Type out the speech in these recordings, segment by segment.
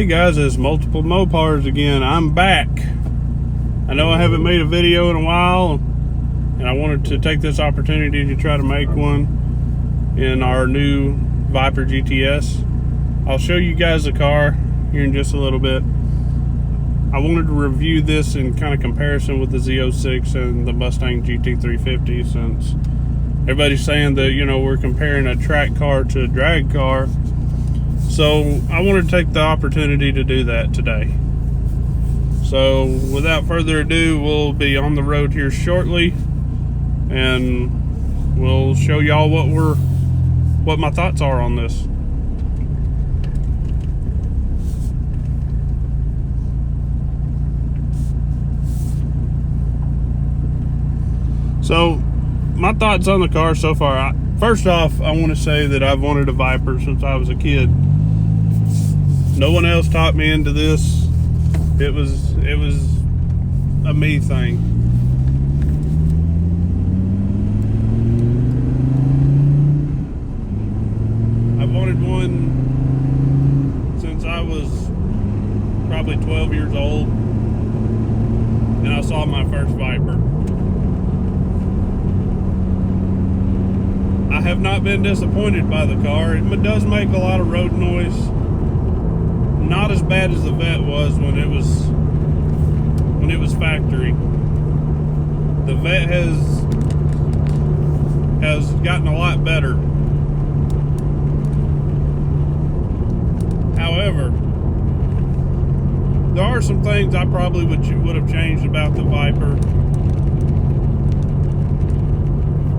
Hey guys, it's Multiple Mopars again. I'm back. I know I haven't made a video in a while, and I wanted to take this opportunity to try to make one in our new Viper GTS. I'll show you guys the car here in just a little bit. I wanted to review this in kind of comparison with the Z06 and the Mustang GT350, since everybody's saying that, you know, we're comparing a track car to a drag car. So I wanted to take the opportunity to do that today. So without further ado, we'll be on the road here shortly, and we'll show y'all what my thoughts are on this. So my thoughts on the car so far. First off, I want to say that I've wanted a Viper since I was a kid. No one else taught me into this. It was a me thing. I've wanted one since I was probably 12 years old, and I saw my first Viper. I have not been disappointed by the car. It does make a lot of road noise. Not as bad as the Vet was when it was factory. The Vet has gotten a lot better. However, there are some things I probably would have changed about the Viper.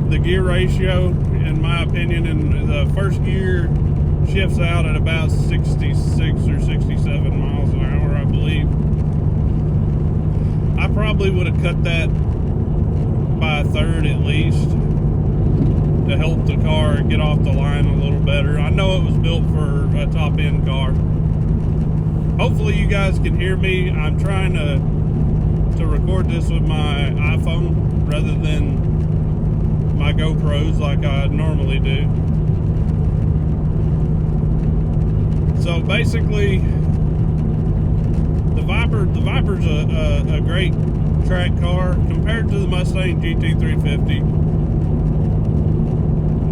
The gear ratio, in my opinion, in the first gear shifts out at about 66 or 67 miles an hour, I believe. I probably would have cut that by a third at least to help the car get off the line a little better. I know it was built for a top-end car. Hopefully you guys can hear me. I'm trying to record this with my iPhone rather than my GoPros like I normally do. So basically, the Viper's a great track car compared to the Mustang GT350.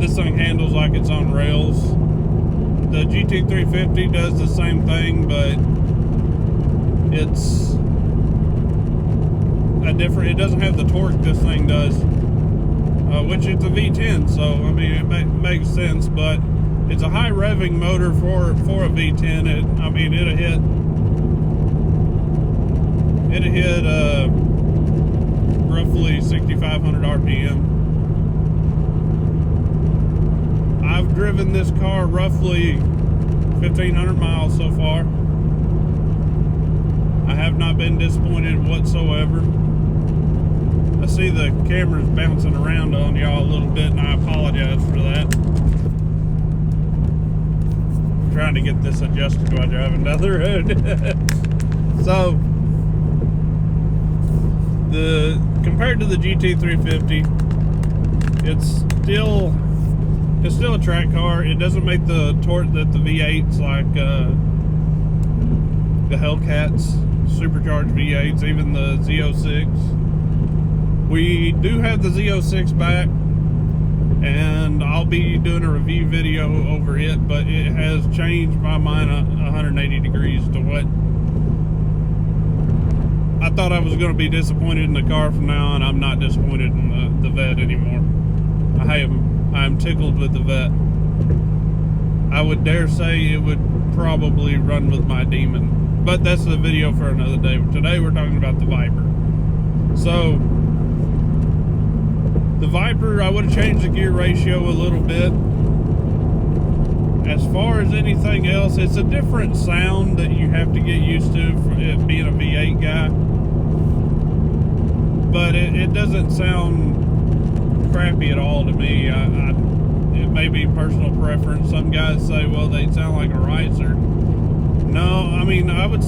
This thing handles like it's on rails. The GT350 does the same thing, but it's a different. It doesn't have the torque this thing does, which it's a V10. So I mean, it makes sense, but it's a high revving motor for a V10. It'll hit roughly 6,500 RPM. I've driven this car roughly 1,500 miles so far. I have not been disappointed whatsoever. I see the camera's bouncing around on y'all a little bit, and I apologize for that. Trying to get this adjusted while driving down the road. So compared to the GT350, it's still a track car. It doesn't make the torque that the V8s, like the Hellcats, supercharged V8s, even the Z06. We do have the Z06 back, and I'll be doing a review video over it, but it has changed my mind 180 degrees to what I thought. I was going to be disappointed in the car from now on. I'm not disappointed in the Vet anymore. I am tickled with the Vet. I would dare say it would probably run with my Demon, but that's a video for another day. Today we're talking about the Viper. So the Viper, I would have changed the gear ratio a little bit. As far as anything else, it's a different sound that you have to get used to for it being a V8 guy. But it doesn't sound crappy at all to me. It may be personal preference. Some guys say, well, they sound like a ricer. No, I mean, I would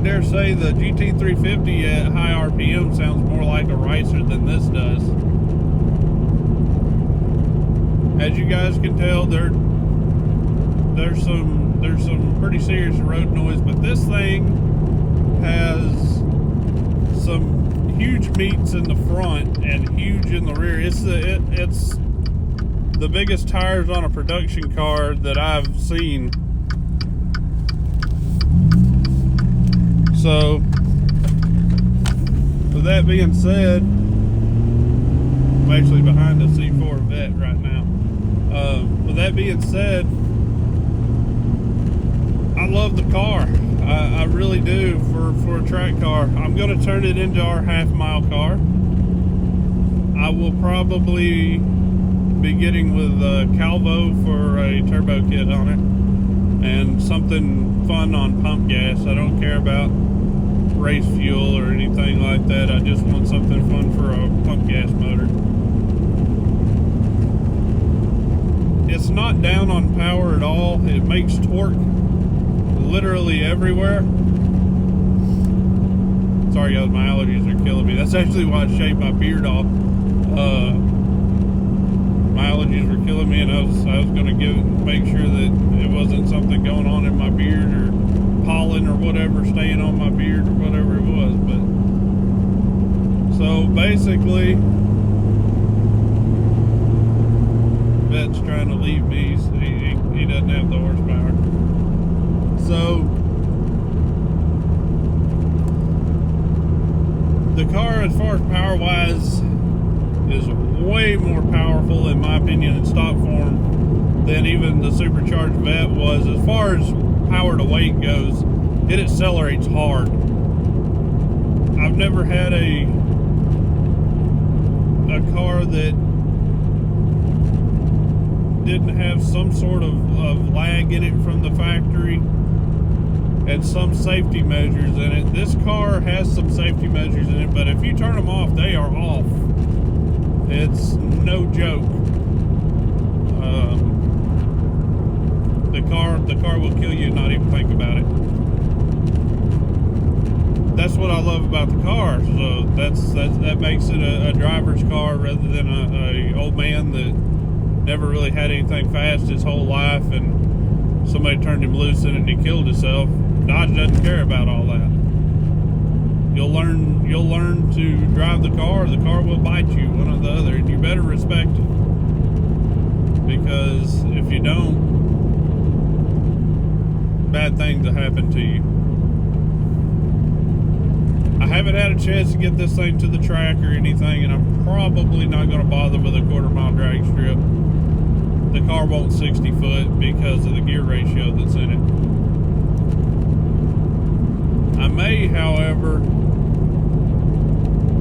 dare say the GT350 at high RPM sounds more like a ricer than this does. As you guys can tell, there's some there's some pretty serious road noise, but this thing has some huge meats in the front and huge in the rear. It's the biggest tires on a production car that I've seen. So, with that being said, I'm actually behind a C4 Vet right now. With that being said, I love the car. I really do for a track car. I'm going to turn it into our half-mile car. I will probably be getting with Calvo for a turbo kit on it and something fun on pump gas. I don't care about race fuel or anything like that. I just want something fun for a pump gas motor. It's not down on power at all. It makes torque literally everywhere. Sorry guys, my allergies are killing me. That's actually why I shaved my beard off. My allergies were killing me, and I was going to make sure that it wasn't something going on in my beard or pollen or whatever staying on my beard or whatever it was. But so basically, Vet's trying to leave me. So he doesn't have the horsepower. So the car, as far as power wise, is way more powerful in my opinion in stock form than even the supercharged Vet was. As far as power to weight goes, it accelerates hard. I've never had a car that didn't have some sort of lag in it from the factory and some safety measures in it. This car has some safety measures in it, but if you turn them off, they are off. It's no joke. The car will kill you and not even think about it. That's what I love about the car. So that makes it a driver's car rather than a old man that never really had anything fast his whole life and somebody turned him loose in it and he killed himself. Dodge doesn't care about all that. You'll learn to drive the car will bite you, one or the other, and you better respect it. Because if you don't, bad things will happen to you. I haven't had a chance to get this thing to the track or anything, and I'm probably not going to bother with a 1/4 mile drag strip. The car won't 60 foot because of the gear ratio that's in it. I may, however,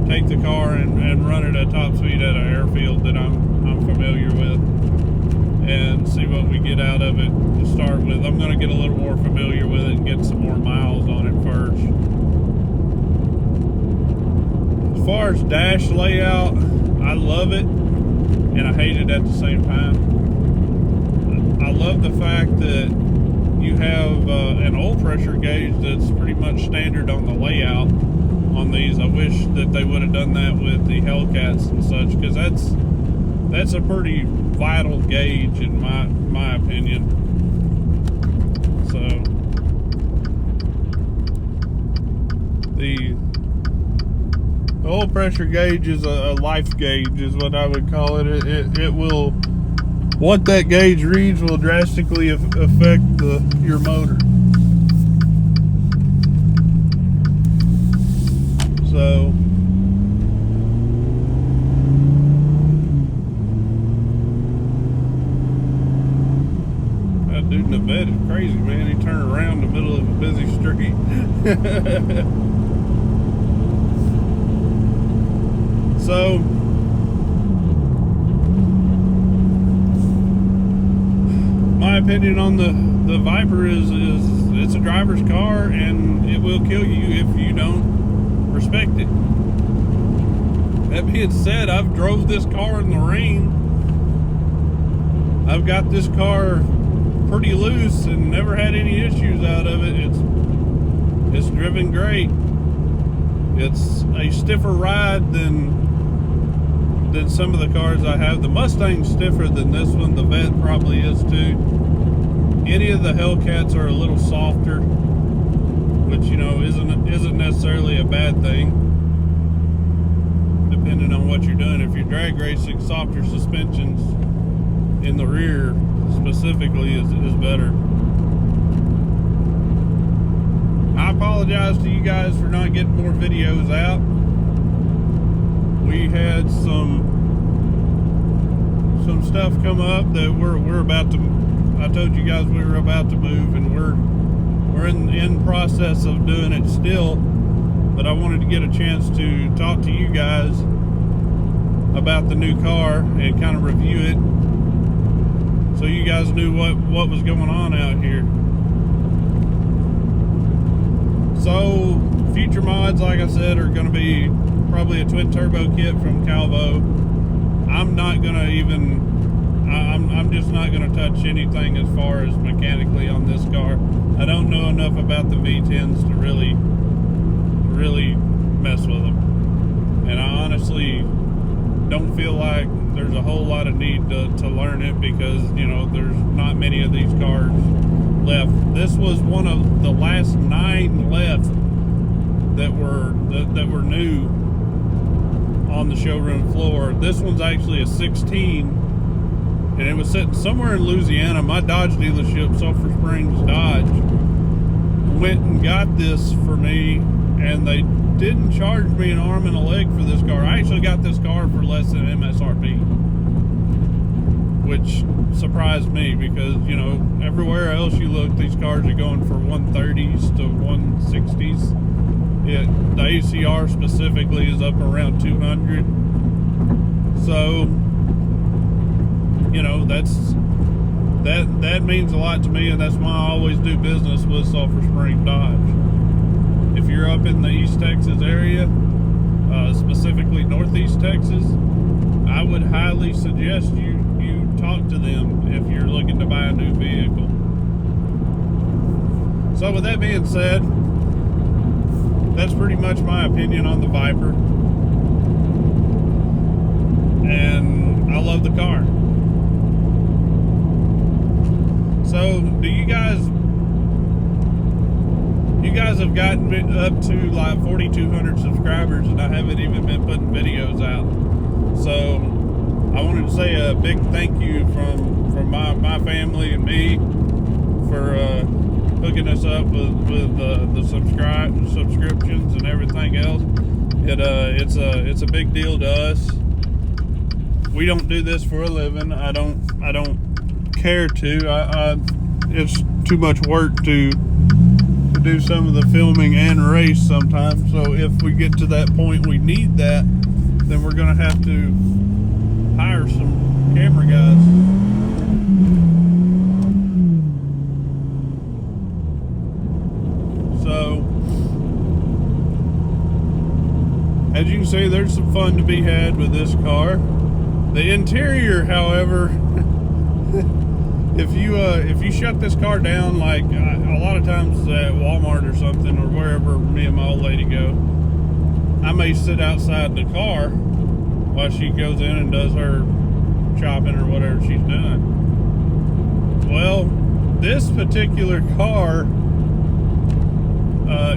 take the car and run it at top speed at an airfield that I'm familiar with and see what we get out of it to start with. I'm going to get a little more familiar with it and get some more miles on it first. As far as dash layout, I love it and I hate it at the same time. I love the fact that you have an oil pressure gauge that's pretty much standard on the layout on these. I wish that they would have done that with the Hellcats and such, because that's a pretty vital gauge in my opinion. So the oil pressure gauge is a life gauge, is what I would call it. It will, what that gauge reads will drastically affect your motor. So that dude in the vet is crazy, man. He turned around in the middle of a busy street. So my opinion on the Viper is it's a driver's car and it will kill you if you don't respect it. That being said, I've drove this car in the rain. I've got this car pretty loose and never had any issues out of it. It's driven great. It's a stiffer ride than some of the cars I have. The Mustang's stiffer than this one. The Vet probably is too. Any of the Hellcats are a little softer, which, you know, isn't necessarily a bad thing, depending on what you're doing. If you're drag racing, softer suspensions in the rear specifically is better. I apologize to you guys for not getting more videos out. We had some stuff come up that we're about to. I told you guys we were about to move, and we're in process of doing it still. But I wanted to get a chance to talk to you guys about the new car and kind of review it, so you guys knew what was going on out here. So future mods, like I said, are going to be probably a twin turbo kit from Calvo. I'm not going to even, I'm just not going to touch anything as far as mechanically on this car. I don't know enough about the V10s to really mess with them, and I honestly don't feel like there's a whole lot of need to learn it, because, you know, there's not many of these cars left. This was one of the last 9 left that were new on the showroom floor. This one's actually a 16, and it was sitting somewhere in Louisiana. My Dodge dealership, Sulphur Springs Dodge, went and got this for me, and they didn't charge me an arm and a leg for this car. I actually got this car for less than MSRP, which surprised me, because, you know, everywhere else you look, these cars are going for 130s to 160s. The ACR specifically is up around 200. So, you know, that means a lot to me, and that's why I always do business with Sulphur Springs Dodge. If you're up in the East Texas area, specifically Northeast Texas, I would highly suggest you talk to them if you're looking to buy a new vehicle. So with that being said, that's pretty much my opinion on the Viper, and I love the car. So do you guys have gotten up to like 4,200 subscribers, and I haven't even been putting videos out. So I wanted to say a big thank you from my family and me for hooking us up with the subscriptions and everything else. It's a big deal to us. We don't do this for a living. I don't care to. It's too much work to do some of the filming and race sometimes. So if we get to that point we need that, then we're gonna have to hire some camera guys. So as you can see, there's some fun to be had with this car. The interior, however, if you shut this car down, like a lot of times at Walmart or something, or wherever me and my old lady go, I may sit outside the car while she goes in and does her shopping or whatever she's doing. Well, this particular car,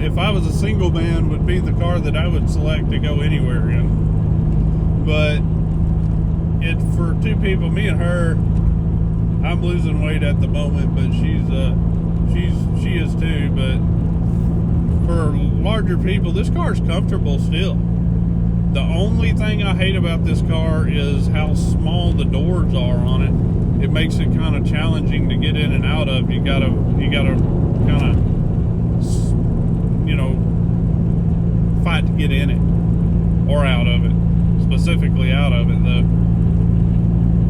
if I was a single man, would be the car that I would select to go anywhere in. But for 2 people, me and her, I'm losing weight at the moment, but she is too. But for larger people, this car is comfortable still. The only thing I hate about this car is how small the doors are on it. It makes it kind of challenging to get in and out of. You gotta kind of, you know, fight to get in it or out of it. Specifically out of it though.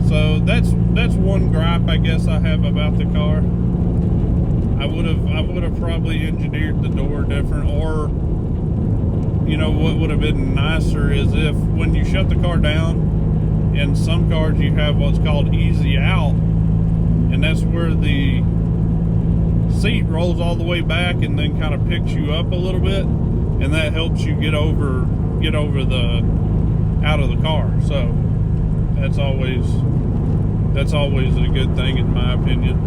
So that's one gripe I guess I have about the car. I would have probably engineered the door different, or, you know, what would have been nicer is if when you shut the car down, in some cars you have what's called easy out, and that's where the seat rolls all the way back and then kind of picks you up a little bit, and that helps you get over the out of the car. So that's always a good thing in my opinion.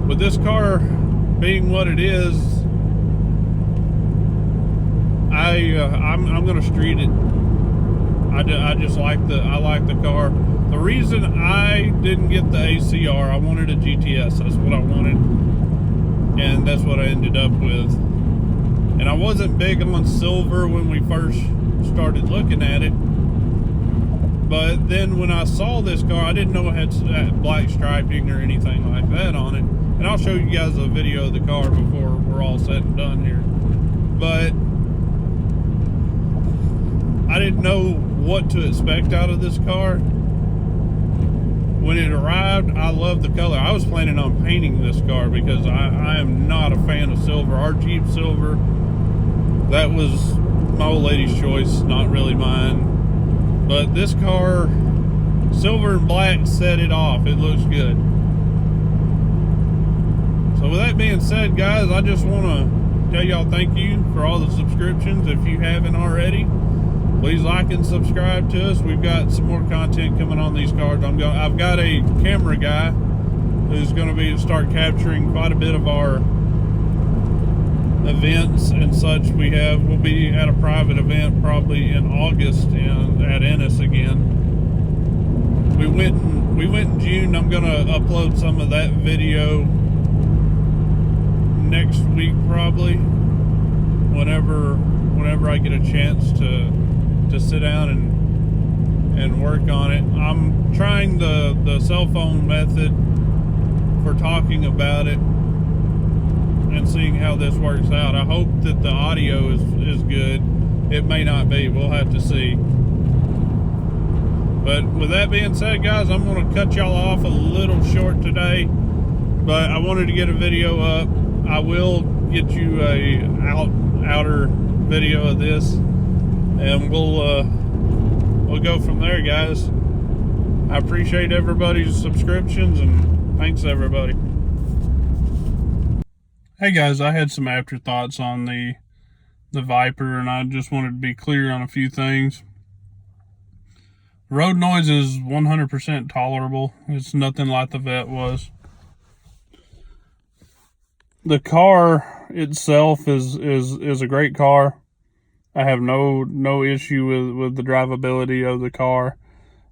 with this car being what it is, I'm gonna street it. I just like the car. The reason I didn't get the ACR, I wanted a GTS. That's what I wanted, and that's what I ended up with. And I wasn't big on silver when we first started looking at it, but then when I saw this car, I didn't know it had black striping or anything like that on it. And I'll show you guys a video of the car before we're all said and done here. But I didn't know what to expect out of this car. When it arrived, I loved the color. I was planning on painting this car because I am not a fan of silver. Our Jeep silver, that was my old lady's choice, not really mine. But this car, silver and black, set it off. It looks good. So with that being said, guys, I just want to tell y'all thank you for all the subscriptions. If you haven't already, please like and subscribe to us. We've got some more content coming on these cars. I've got a camera guy who's going to start capturing quite a bit of our events and such. We'll be at a private event probably in August at Ennis again. We went in June. I'm going to upload some of that video next week probably, whenever I get a chance to sit down and work on it. I'm trying the cell phone method for talking about it and seeing how this works out. I hope that the audio is good. It may not be. We'll have to see. But with that being said, guys, I'm going to cut y'all off a little short today, but I wanted to get a video up. I will get you a outer video of this, and we'll go from there, guys. I appreciate everybody's subscriptions, and thanks everybody. Hey guys, I had some afterthoughts on the Viper, and I just wanted to be clear on a few things. Road noise is 100% tolerable. It's nothing like the Vet was. The car itself is a great car. I have no issue with the drivability of the car.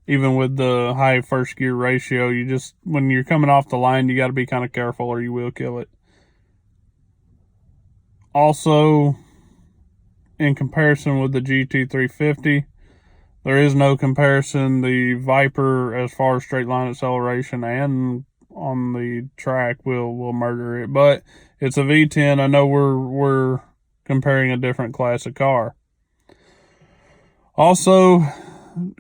Even with the high first gear ratio, when you're coming off the line, you got to be kind of careful or you will kill it. Also, in comparison with the GT350, there is no comparison. The Viper, as far as straight line acceleration and on the track, will murder it. But it's a V10. I know we're comparing a different class of car. Also,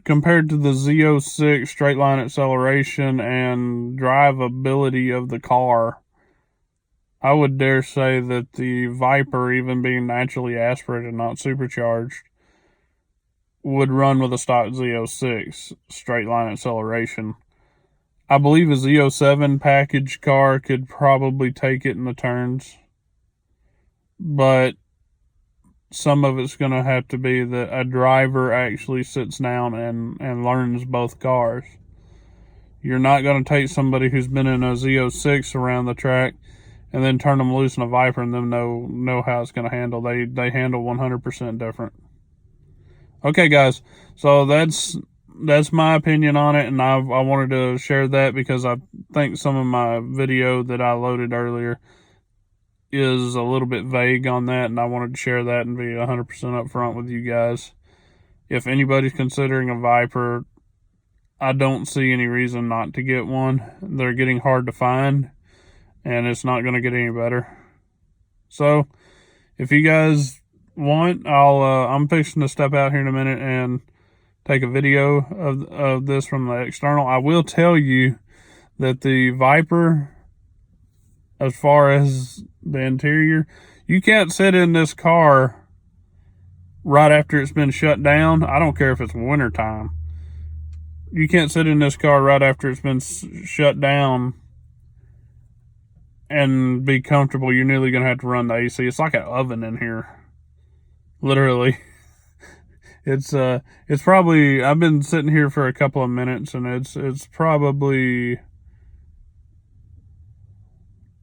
compared to the Z06 straight line acceleration and drivability of the car, I would dare say that the Viper, even being naturally aspirated, not supercharged, would run with a stock Z06 straight line acceleration. I believe a Z07 package car could probably take it in the turns, but some of it's going to have to be that a driver actually sits down and learns both cars. You're not going to take somebody who's been in a Z06 around the track and then turn them loose in a Viper and them know how it's going to handle. They handle 100% different. Okay, guys, so that's my opinion on it, and I wanted to share that because I think some of my video that I loaded earlier is a little bit vague on that, and I wanted to share that and be 100% upfront with you guys. If anybody's considering a Viper, I don't see any reason not to get one. They're getting hard to find, and it's not going to get any better. So, if you guys want, I'm fixing to step out here in a minute and take a video of this from the external. I will tell you that the Viper, as far as the interior, you can't sit in this car right after it's been shut down. I don't care if it's winter time. You can't sit in this car right after it's been shut down and be comfortable. You're nearly going to have to run the AC. It's like an oven in here. Literally. It's probably, I've been sitting here for a couple of minutes, and it's probably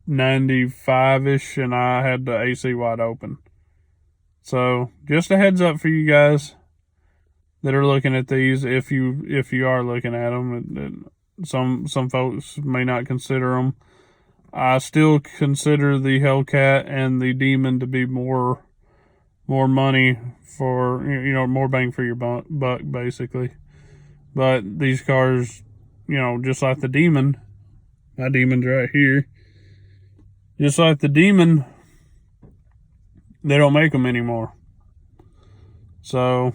95-ish, and I had the AC wide open. So just a heads up for you guys that are looking at these, if you are looking at them. Some folks may not consider them. I still consider the Hellcat and the Demon to be more money for, more bang for your buck, basically. But these cars, just like the Demon, my Demon's right here. Just like the Demon, they don't make them anymore. So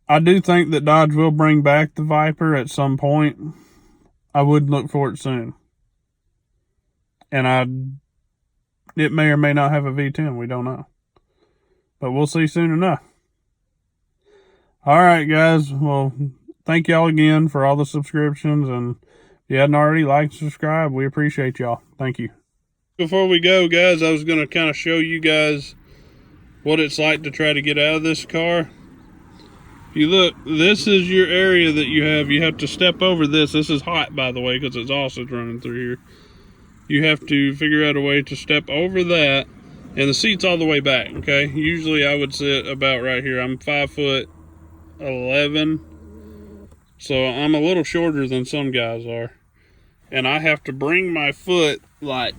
I do think that Dodge will bring back the Viper at some point. I would look for it soon. And it may or may not have a V10. We don't know. But we'll see soon enough. All right, guys. Well, thank y'all again for all the subscriptions. And if you hadn't already, like and subscribe. We appreciate y'all. Thank you. Before we go, guys, I was going to kind of show you guys what it's like to try to get out of this car. If you look, this is your area that you have to step over this. This is hot, by the way, because it's also running through here. You have to figure out a way to step over that, and the seat's all the way back, okay? Usually I would sit about right here. I'm 5'11", so I'm a little shorter than some guys are. And I have to bring my foot like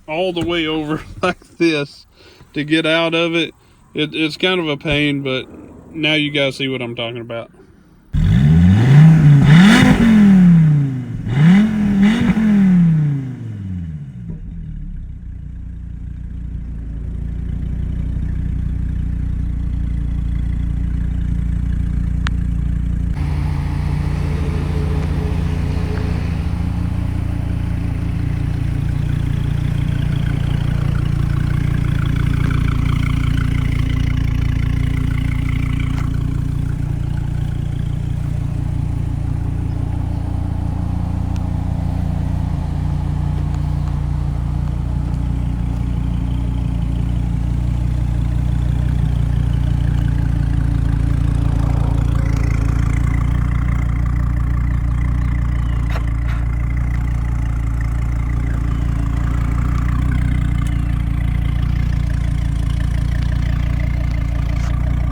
all the way over like this to get out of it. It's kind of a pain, but now you guys see what I'm talking about.